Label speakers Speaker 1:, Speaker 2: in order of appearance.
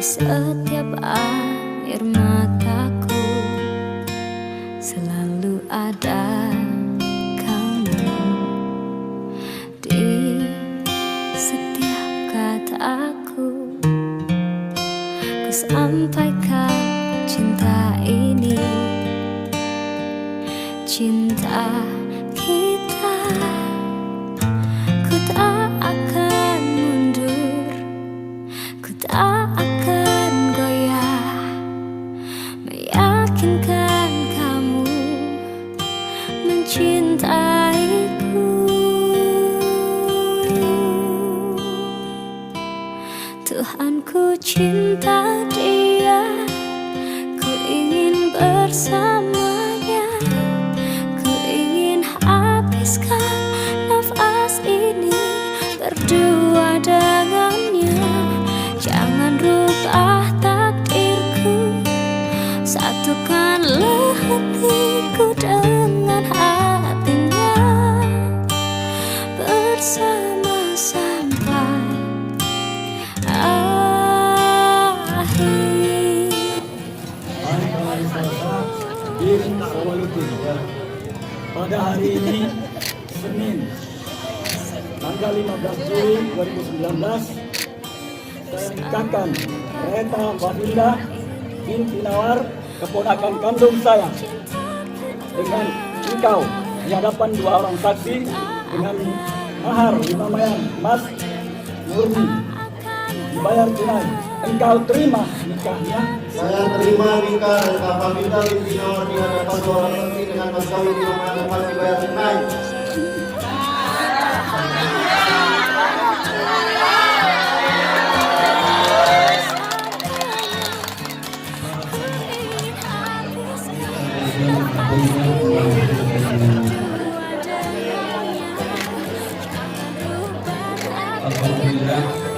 Speaker 1: Di setiap air mataku selalu ada kamu. Di setiap kataku ku sampaikan cinta ini, cinta kita. Ku tak akan mundur, ku tak akan goyah, meyakinkan kamu mencintaiku. Tuhan, ku cinta dia, ku ingin bersamanya, ku ingin habiskan nafas ini berdua dengannya. Jangan rubah takdirku, satukanlah hatiku dengan hatinya, bersama sampai akhir.
Speaker 2: Assalamualaikum. Pada hari ini, Senin, tanggal 15 Juli 2019, saya nikahkan Reta Bafinda binti Nawar, keponakan kandung saya, dengan engkau di hadapan dua orang saksi dengan mahar 5 miliar emas murni dibayar tunai. Engkau terima nikahnya?
Speaker 3: Saya terima nikah Reta Bafinda binti Nawar di hadapan dua orang saksi dengan mas kawin 5 miliar emas dibayar tunai.
Speaker 1: Alhamdulillah.